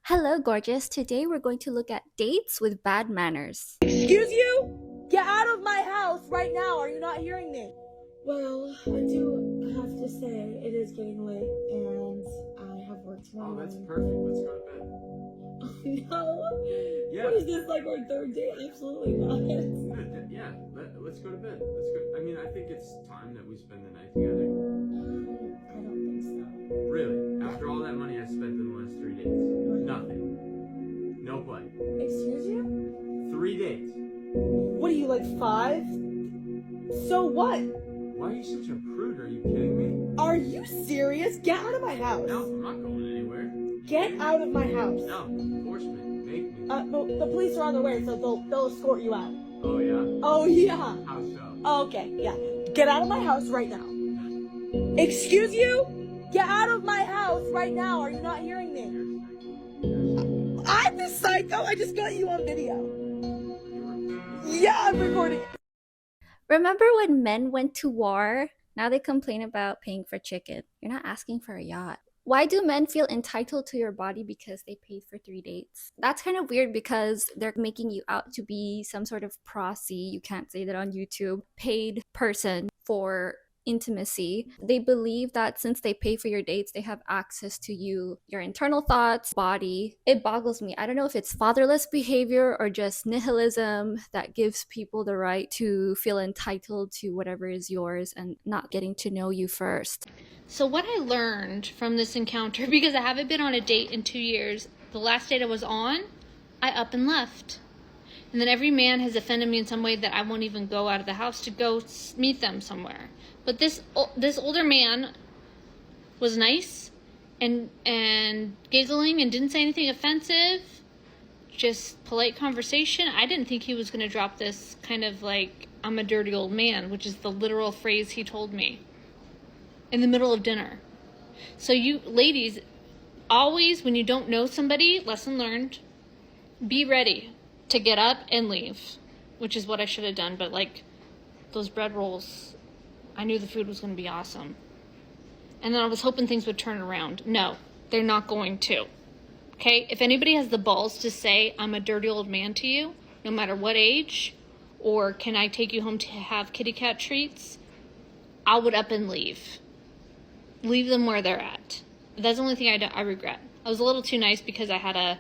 Hello, gorgeous. Today we're going to look at dates with bad manners. Excuse you? Get out of my house right now. Are you not hearing me? Well, I do have to say it is getting late and I have work tomorrow. Oh, that's perfect. Let's go to bed. No. Yeah. What is this, like our third date? Absolutely not. Yeah, let's go to bed. Let's go. I mean, I think it's time that we spend the night together. I don't think so. Really? After all that money I spent in the last 3 days? Nothing. No play. Excuse you? 3 days. What are you, like 5? So what? Why are you such a prude? Are you kidding me? Are you serious? Get out of my house. No, I'm not going anywhere. Get out of my house. No, force me. Make me. The police are on their way, so they'll escort you out. Oh, yeah? Oh, yeah. How so? Okay, yeah. Get out of my house right now. Excuse you? Get out of my house right now. Are you not hearing me? I'm the psycho. I just got you on video. Yeah, I'm recording. Remember when men went to war? Now they complain about paying for chicken. You're not asking for a yacht. Why do men feel entitled to your body because they paid for 3 dates? That's kind of weird because they're making you out to be some sort of prosy. You can't say that on YouTube. Paid person for intimacy. They believe that since they pay for your dates, they have access to you, your internal thoughts, body. It boggles me. I don't know if it's fatherless behavior or just nihilism that gives people the right to feel entitled to whatever is yours and not getting to know you first. So what I learned from this encounter, because I haven't been on a date in 2 years, the last date I was on, I up and left. And then every man has offended me in some way that I won't even go out of the house to go meet them somewhere. But this older man was nice and giggling and didn't say anything offensive, just polite conversation. I didn't think he was going to drop this kind of like, I'm a dirty old man, which is the literal phrase he told me in the middle of dinner. So you ladies, always when you don't know somebody, lesson learned, be ready to get up and leave, which is what I should have done. But like those bread rolls, I knew the food was going to be awesome. And then I was hoping things would turn around. No, they're not going to. Okay? If anybody has the balls to say, I'm a dirty old man to you, no matter what age, or can I take you home to have kitty cat treats, I would up and leave. Leave them where they're at. That's the only thing I regret. I was a little too nice because I had a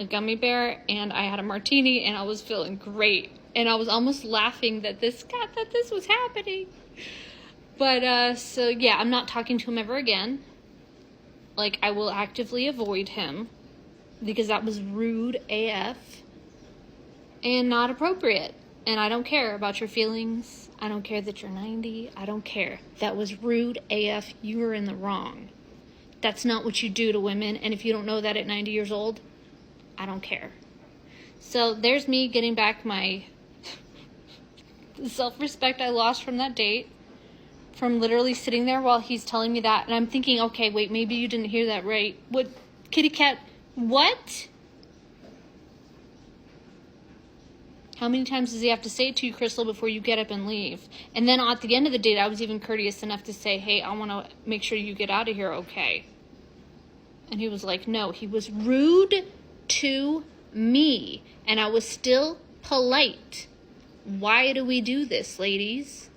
gummy bear and I had a martini and I was feeling great. And I was almost laughing that this was happening. But, so yeah, I'm not talking to him ever again. Like, I will actively avoid him because that was rude AF and not appropriate. And I don't care about your feelings. I don't care that you're 90. I don't care. That was rude AF. You were in the wrong. That's not what you do to women. And if you don't know that at 90 years old, I don't care. So there's me getting back my self-respect I lost from that date, from literally sitting there while he's telling me that. And I'm thinking, okay, wait, maybe you didn't hear that right. What? Kitty cat? What? How many times does he have to say it to you, Crystal, before you get up and leave? And then at the end of the date, I was even courteous enough to say, hey, I want to make sure you get out of here okay. And he was like, no. He was rude to me. And I was still polite. Why do we do this, ladies?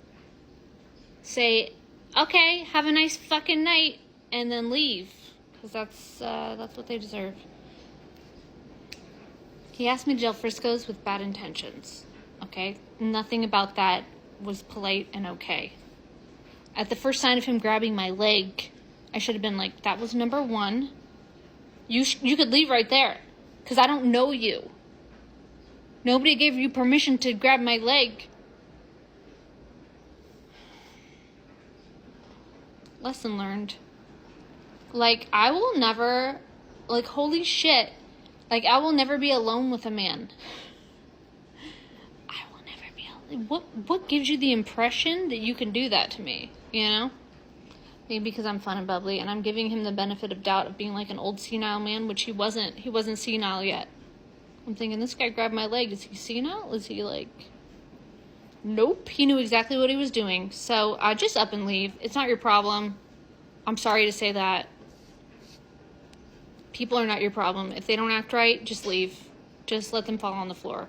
Say, okay, have a nice fucking night, and then leave. Because that's what they deserve. He asked me to gel Frisco's with bad intentions, okay? Nothing about that was polite and okay. At the first sign of him grabbing my leg, I should have been like, that was number 1. You could leave right there, because I don't know you. Nobody gave you permission to grab my leg. Lesson learned. Like, I will never, like, holy shit. Like, I will never be alone with a man. I will never be alone. What gives you the impression that you can do that to me? You know? Maybe because I'm fun and bubbly, and I'm giving him the benefit of doubt of being like an old senile man, which he wasn't. He wasn't senile yet. I'm thinking, this guy grabbed my leg. Is he senile? Is he like... Nope. He knew exactly what he was doing. So, just up and leave. It's not your problem. I'm sorry to say that. People are not your problem. If they don't act right, just leave. Just let them fall on the floor.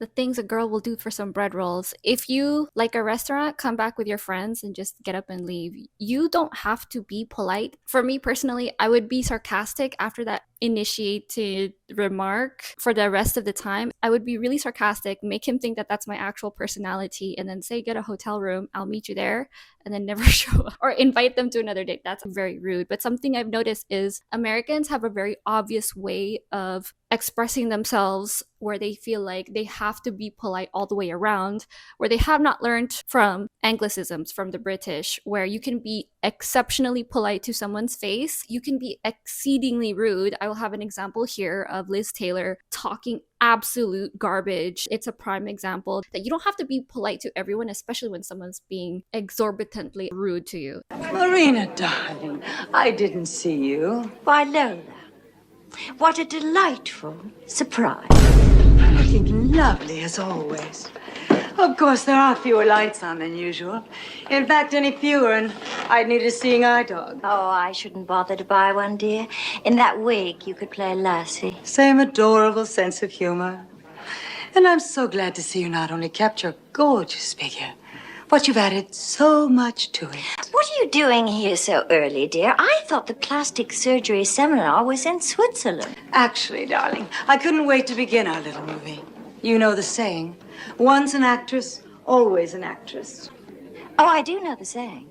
The things a girl will do for some bread rolls. If you like a restaurant, come back with your friends and just get up and leave. You don't have to be polite. For me personally, I would be sarcastic after that initiated remark for the rest of the time. I would be really sarcastic, make him think that that's my actual personality, and then say, get a hotel room, I'll meet you there, and then never show up. Or invite them to another date. That's very rude. But something I've noticed is Americans have a very obvious way of expressing themselves where they feel like they have to be polite all the way around, where they have not learned from Anglicisms from the British, where you can be exceptionally polite to someone's face, you can be exceedingly rude. I will have an example here of Liz Taylor talking absolute garbage. It's a prime example that you don't have to be polite to everyone, especially when someone's being exorbitantly rude to you. Marina, darling, I didn't see you. Why, Lola, what a delightful surprise. Looking lovely as always. Of course, there are fewer lights on than usual. In fact, any fewer, and I'd need a seeing eye dog. Oh, I shouldn't bother to buy one, dear. In that wig, you could play Lassie. Same adorable sense of humor. And I'm so glad to see you not only kept your gorgeous figure, but you've added so much to it. What are you doing here so early, dear? I thought the plastic surgery seminar was in Switzerland. Actually, darling, I couldn't wait to begin our little movie. You know the saying, once an actress, always an actress. Oh, I do know the saying.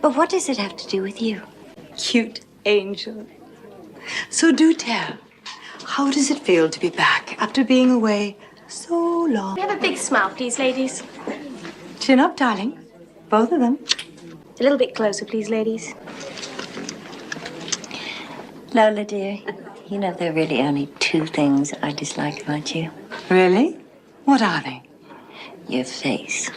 But what does it have to do with you? Cute angel. So do tell, how does it feel to be back after being away so long? Can we have a big smile, please, ladies? Chin up, darling. Both of them. A little bit closer, please, ladies. Lola, dear, you know there are really only two things I dislike about you. Really? What are they? Your face.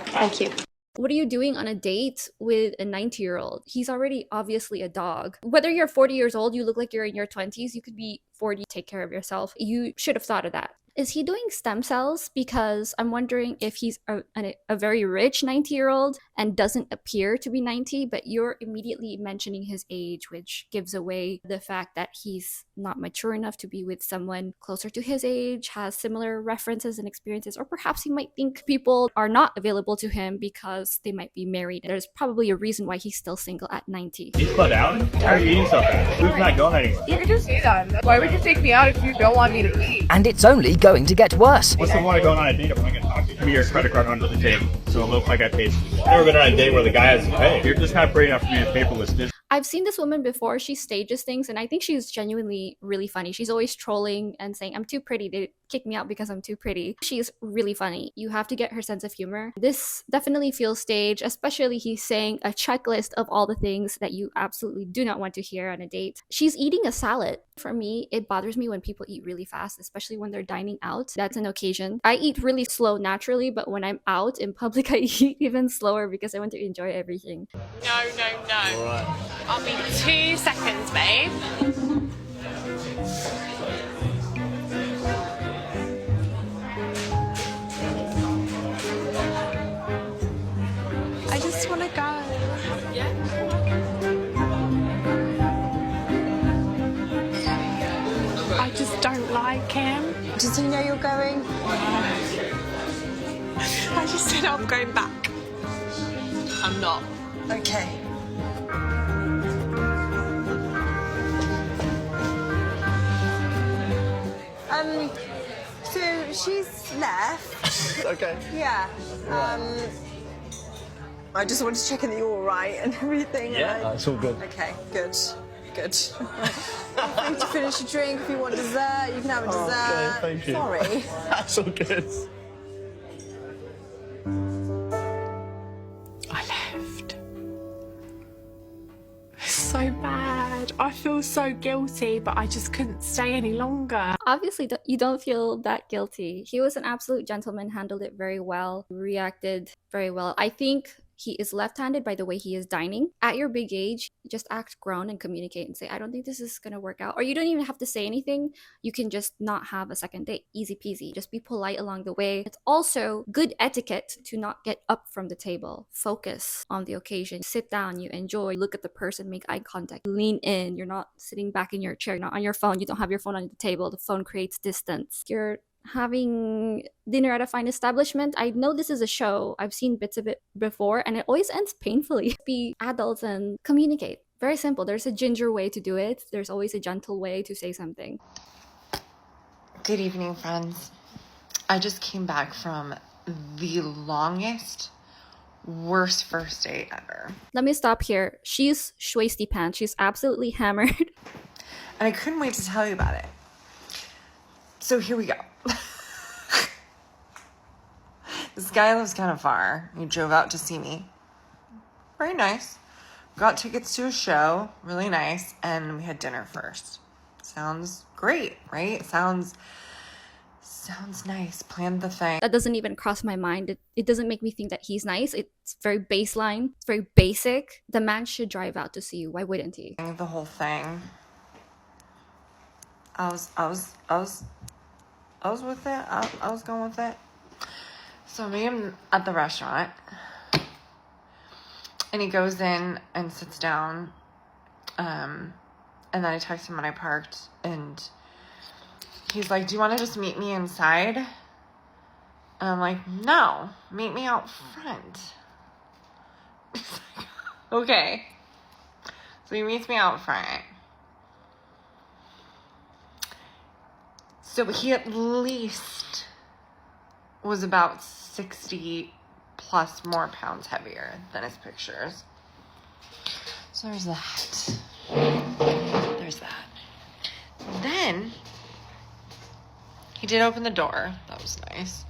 Thank you. What are you doing on a date with a 90-year-old? He's already obviously a dog. Whether you're 40 years old, you look like you're in your 20s, you could be 40, take care of yourself. You should have thought of that. Is he doing stem cells? Because I'm wondering if he's a very rich 90-year-old and doesn't appear to be 90, but you're immediately mentioning his age, which gives away the fact that he's not mature enough to be with someone closer to his age, has similar references and experiences, or perhaps he might think people are not available to him because they might be married. There's probably a reason why he's still single at 90. He's put out? How are you eating so fast? Who's not going anywhere? You're just done. Why would you take me out if you don't want me to eat? And it's only going to get worse. What's the point of going on a date if I'm going to talk to you? Give me your credit card under the table, so it looks like I paid. I've never been on a date where the guy has to pay. You're just not brave enough for me to paperless this. I've seen this woman before. She stages things, and I think she's genuinely really funny. She's always trolling and saying, I'm too pretty. They kick me out because I'm too pretty. She's really funny. You have to get her sense of humor. This definitely feels staged, especially he's saying a checklist of all the things that you absolutely do not want to hear on a date. She's eating a salad. For me, it bothers me when people eat really fast, especially when they're dining out. That's an occasion. I eat really slow naturally, but when I'm out in public, I eat even slower because I want to enjoy everything. No. Right. I'll be 2 seconds, babe. I just want to go. Yeah? I just don't like him. Does he know you're going? I just said I'm going back. I'm not. Okay. So she's left. Okay. Yeah. I just wanted to check in that you're all right and everything. Yeah, it's all good. Okay, good. Feel free to finish your drink if you want dessert. You can have a dessert. Okay, thank you. Sorry. That's all good. I left. It's so bad. I feel so guilty, but I just couldn't stay any longer. Obviously, you don't feel that guilty. He was an absolute gentleman, handled it very well, reacted very well. I think he is left-handed by the way he is dining. At your big age, just act grown and communicate and say, I don't think this is gonna work out. Or you don't even have to say anything. You can just not have a second date. Easy peasy. Just be polite along the way. It's also good etiquette to not get up from the table. Focus on the occasion. Sit down, you enjoy, look at the person, make eye contact, lean in. You're not sitting back in your chair, you're not on your phone. You don't have your phone on the table. The phone creates distance. You're having dinner at a fine establishment. I know this is a show. I've seen bits of it before, and it always ends painfully. Be adults and communicate. Very simple. There's a ginger way to do it. There's always a gentle way to say something. Good evening, friends. I just came back from the longest, worst first date ever. Let me stop here. She's schwasty pants. She's absolutely hammered. And I couldn't wait to tell you about it. So here we go. This guy lives kind of far. He drove out to see me. Very nice. Got tickets to a show. Really nice. And we had dinner first. Sounds great, right? Sounds nice. Planned the thing. That doesn't even cross my mind. It doesn't make me think that he's nice. It's very baseline. It's very basic. The man should drive out to see you. Why wouldn't he? The whole thing. I was with it. I was going with it. So me am at the restaurant, and he goes in and sits down, and then I text him when I parked, and he's like, do you want to just meet me inside? And I'm like, no, meet me out front. He's like, okay. So he meets me out front. So he at least was about 60 plus more pounds heavier than his pictures. So there's that. There's that. Then he did open the door. That was nice.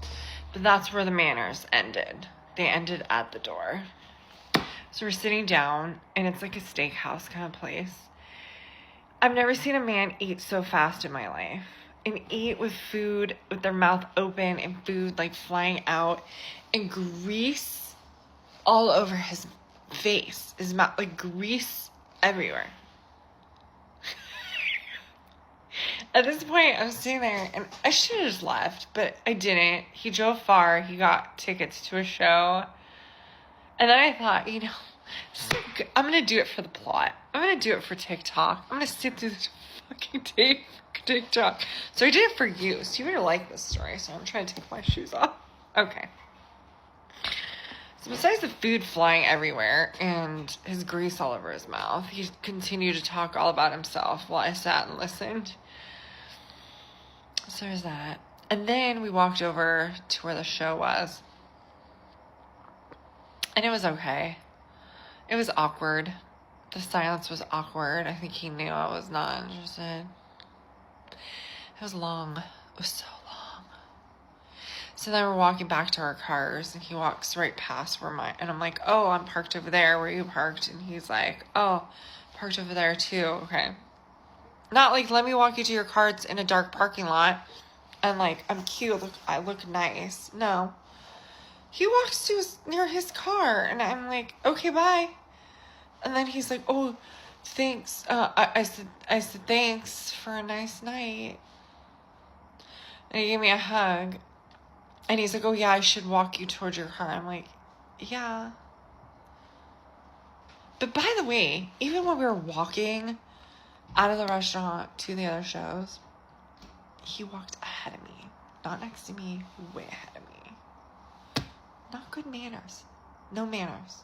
But that's where the manners ended. They ended at the door. So we're sitting down, and it's like a steakhouse kind of place. I've never seen a man eat so fast in my life. And eat with food with their mouth open and food like flying out and grease all over his face, his mouth, like grease everywhere. At this point, I was sitting there and I should have just left, but I didn't. He drove far. He got tickets to a show. And then I thought, I'm going to do it for the plot. I'm going to do it for TikTok. I'm going to sit through this fucking tape for TikTok. So I did it for you. So you better like this story. So I'm trying to take my shoes off. Okay. So besides the food flying everywhere and his grease all over his mouth, he continued to talk all about himself while I sat and listened. So there's that. And then we walked over to where the show was. And it was okay. It was awkward. The silence was awkward. I think he knew I was not interested. It was long. It was so long. So then we're walking back to our cars, and he walks right past where and I'm like, oh, I'm parked over there where you parked. And he's like, oh, parked over there too. Okay. Not like, let me walk you to your car. It's in a dark parking lot. And like, I'm cute. I look nice. No. He walks to near his car, and I'm like, okay, bye. And then he's like, oh, thanks. I said, thanks for a nice night. And he gave me a hug. And he's like, oh, yeah, I should walk you towards your car. I'm like, yeah. But by the way, even when we were walking out of the restaurant to the other shows, he walked ahead of me. Not next to me, way ahead of me. Not good manners. No manners.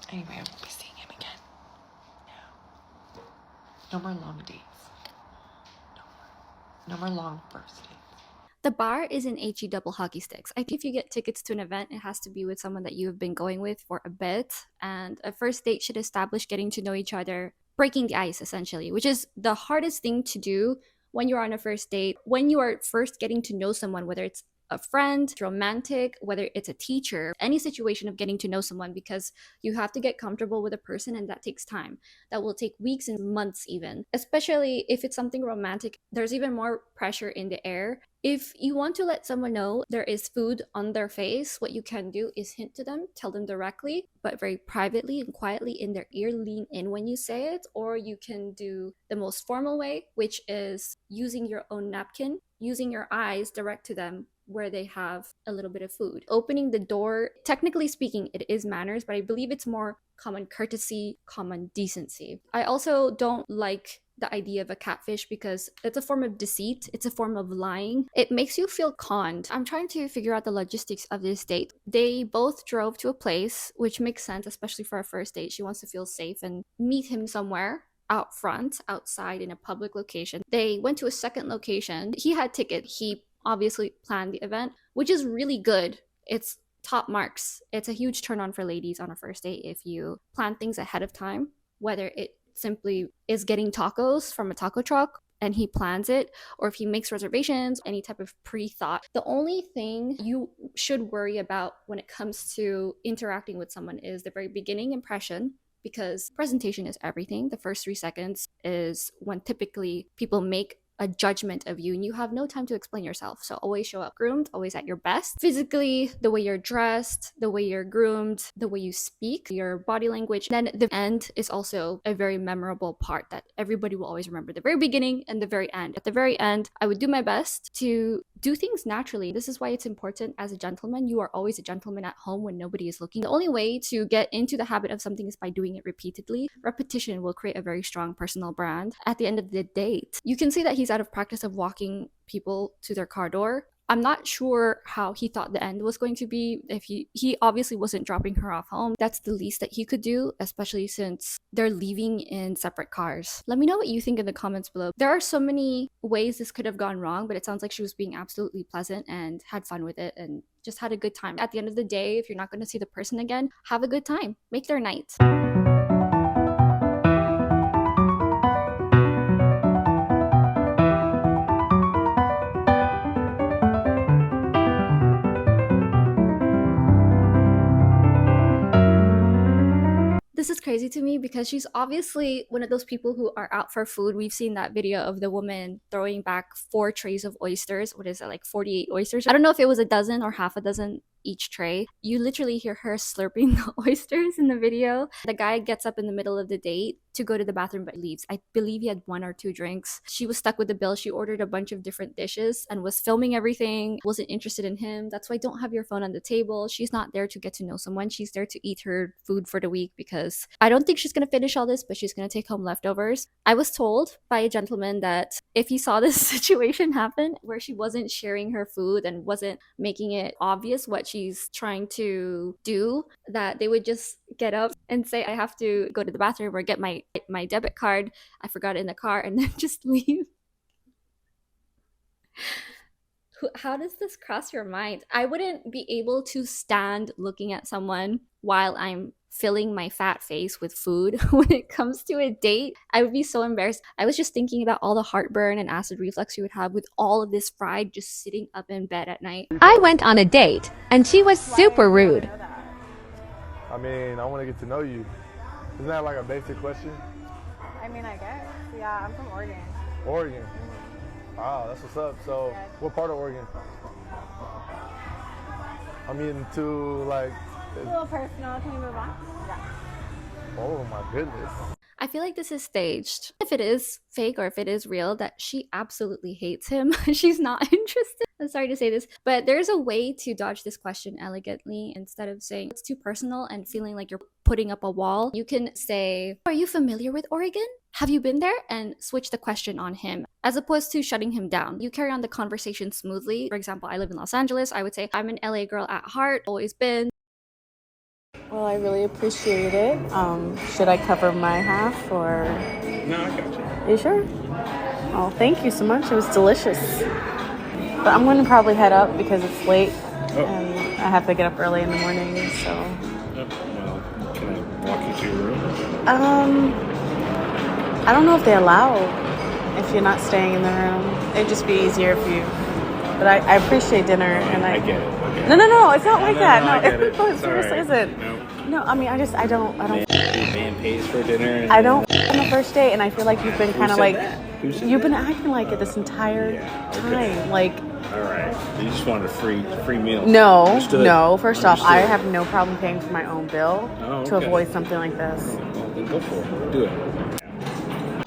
Anyway, I won't be seeing him again. No. No more long dates. No more long first dates. The bar is in HE double hockey sticks. I think if you get tickets to an event, it has to be with someone that you have been going with for a bit. And a first date should establish getting to know each other, breaking the ice, essentially, which is the hardest thing to do when you're on a first date. When you are first getting to know someone, whether it's a friend, romantic, whether it's a teacher, any situation of getting to know someone, because you have to get comfortable with a person and that takes time. That will take weeks and months even. Especially if it's something romantic, there's even more pressure in the air. If you want to let someone know there is food on their face, what you can do is hint to them, tell them directly, but very privately and quietly in their ear, lean in when you say it. Or you can do the most formal way, which is using your own napkin, using your eyes direct to them where they have a little bit of food. Opening the door, technically speaking, it is manners, but I believe it's more common courtesy, common decency. I also don't like the idea of a catfish because it's a form of deceit, it's a form of lying. It makes you feel conned. I'm trying to figure out the logistics of this date. They both drove to a place, which makes sense, especially for a first date. She wants to feel safe and meet him somewhere out front, outside in a public location. They went to a second location. He had ticket. He obviously planned the event, which is really good. It's top marks. It's a huge turn on for ladies on a first date if you plan things ahead of time, whether it simply is getting tacos from a taco truck and he plans it, or if he makes reservations, any type of pre-thought. The only thing you should worry about when it comes to interacting with someone is the very beginning impression, because presentation is everything. The first 3 seconds is when typically people make a judgment of you and you have no time to explain yourself. So always show up groomed, always at your best. Physically, the way you're dressed, the way you're groomed, the way you speak, your body language. Then the end is also a very memorable part that everybody will always remember. The very beginning and the very end. At the very end, I would do my best to do things naturally. This is why it's important as a gentleman. You are always a gentleman at home when nobody is looking. The only way to get into the habit of something is by doing it repeatedly. Repetition will create a very strong personal brand. At the end of the date, you can see that he's out of practice of walking people to their car door. I'm not sure how he thought the end was going to be. If he obviously wasn't dropping her off home. That's the least that he could do, especially since they're leaving in separate cars. Let me know what you think in the comments below. There are so many ways this could have gone wrong, but it sounds like she was being absolutely pleasant and had fun with it and just had a good time. At the end of the day, if you're not going to see the person again, have a good time. Make their night. This is crazy to me because she's obviously one of those people who are out for food. We've seen that video of the woman throwing back 4 trays of oysters. What is it, like 48 oysters? I don't know if it was a dozen or half a dozen each tray. You literally hear her slurping the oysters in the video. The guy gets up in the middle of the date to go to the bathroom but leaves. I believe he had 1 or 2 drinks. She was stuck with the bill. She ordered a bunch of different dishes and was filming everything. Wasn't interested in him. That's why don't have your phone on the table. She's not there to get to know someone. She's there to eat her food for the week because I don't think she's going to finish all this, but she's going to take home leftovers. I was told by a gentleman that if he saw this situation happen where she wasn't sharing her food and wasn't making it obvious what she's trying to do, that they would just get up and say, I have to go to the bathroom or get my debit card. I forgot it in the car, and then just leave. How does this cross your mind? I wouldn't be able to stand looking at someone while I'm filling my fat face with food when it comes to a date. I would be so embarrassed. I was just thinking about all the heartburn and acid reflux you would have with all of this fried just sitting up in bed at night. I went on a date and she was super rude. I mean, I want to get to know you. Isn't that like a basic question? I mean, I guess. Yeah, I'm from Oregon. Oregon? Wow, that's what's up. So, what part of Oregon? I'm getting to like... It's a little personal. Can we move on? Yeah. Oh my goodness. I feel like this is staged. If it is fake or if it is real, that she absolutely hates him. She's not interested. I'm sorry to say this, but there's a way to dodge this question elegantly. Instead of saying it's too personal and feeling like you're putting up a wall, you can say, are you familiar with Oregon? Have you been there? And switch the question on him, as opposed to shutting him down. You carry on the conversation smoothly. For example, I live in Los Angeles. I would say, I'm an LA girl at heart, always been. Well, I really appreciate it. Should I cover my half or? No, I got you. You sure? Oh, thank you so much. It was delicious. But I'm going to probably head up because it's late and I have to get up early in the morning, so. Well, can I walk you to your room? I don't know if they allow if you're not staying in the room. It'd just be easier if you But I appreciate dinner, and I get it. Okay. No, it's not like that. I get it. No, It's all seriously, right. isn't. No. No, I mean, I don't. Man pays for dinner. I don't on the first date, and I feel like you've been kind of like, you've been that? acting like it this entire time. Like, all right, you just wanted a free meal. no, Understood. no. First off, I Understood. have no problem paying for my own bill to okay. avoid something like this. Well, then go for it. Do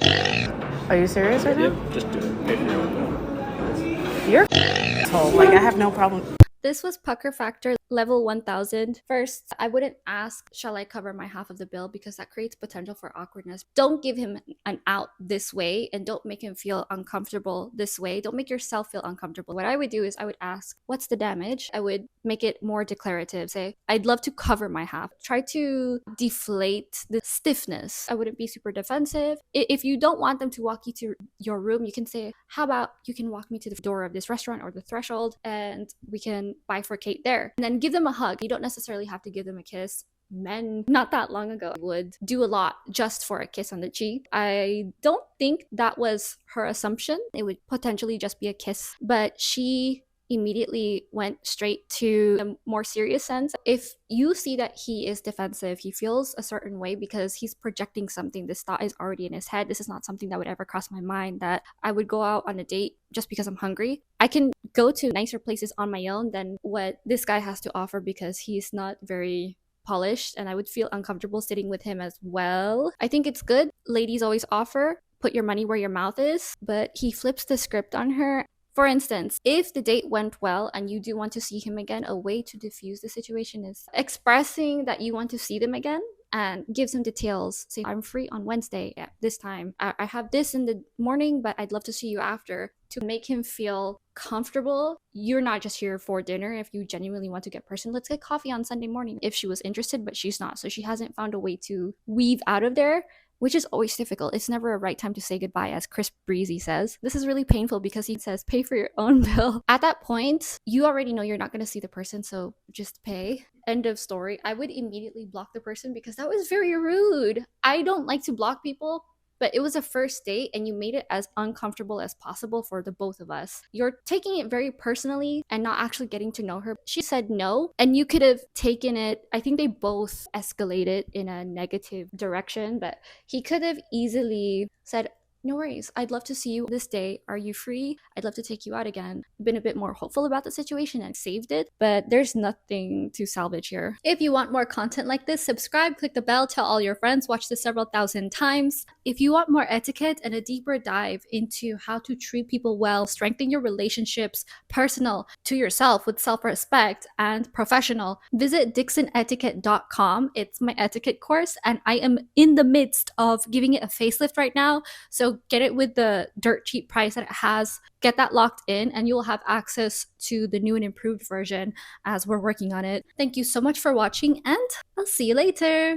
it. Are you serious right now? Yep, just do it. Pay for your own bill. You're asshole. Like, I have no problem. This was Pucker Factor level 1000. First, I wouldn't ask, shall I cover my half of the bill? Because that creates potential for awkwardness. Don't give him an out this way, and don't make him feel uncomfortable this way. Don't make yourself feel uncomfortable. What I would do is I would ask, what's the damage? I would make it more declarative. Say, I'd love to cover my half. Try to deflate the stiffness. I wouldn't be super defensive. If you don't want them to walk you to your room, you can say, how about you can walk me to the door of this restaurant or the threshold, and we can bifurcate there. And then give them a hug. You don't necessarily have to give them a kiss. Men not that long ago would do a lot just for a kiss on the cheek. I don't think that was her assumption. It would potentially just be a kiss, but she immediately went straight to a more serious sense. If you see that he is defensive, he feels a certain way because he's projecting something, this thought is already in his head. This is not something that would ever cross my mind, that I would go out on a date just because I'm hungry. I can go to nicer places on my own than what this guy has to offer because he's not very polished, and I would feel uncomfortable sitting with him as well. I think it's good. Ladies always offer, put your money where your mouth is, but he flips the script on her. For instance, if the date went well and you do want to see him again, a way to diffuse the situation is expressing that you want to see them again and give some details. Say, I'm free on Wednesday at this time. I have this in the morning, but I'd love to see you after, to make him feel comfortable. You're not just here for dinner. If you genuinely want to get personal, let's get coffee on Sunday morning. If she was interested, but she's not, so she hasn't found a way to weave out of there, which is always difficult. It's never a right time to say goodbye, as Chris Breezy says. This is really painful because he says, pay for your own bill. At that point, you already know you're not going to see the person, so just pay. End of story. I would immediately block the person because that was very rude. I don't like to block people, but it was a first date and you made it as uncomfortable as possible for the both of us. You're taking it very personally and not actually getting to know her. She said no, and you could have taken it, I think they both escalated in a negative direction, but he could have easily said, no worries, I'd love to see you this day. Are you free? I'd love to take you out again. Been a bit more hopeful about the situation and saved it, but there's nothing to salvage here. If you want more content like this, subscribe, click the bell, tell all your friends, watch this several thousand times. If you want more etiquette and a deeper dive into how to treat people well, strengthen your relationships, personal to yourself with self-respect, and professional, visit dixonetiquette.com. It's my etiquette course, and I am in the midst of giving it a facelift right now. So get it with the dirt cheap price that it has. Get that locked in, and you'll have access to the new and improved version as we're working on it. Thank you so much for watching, and I'll see you later.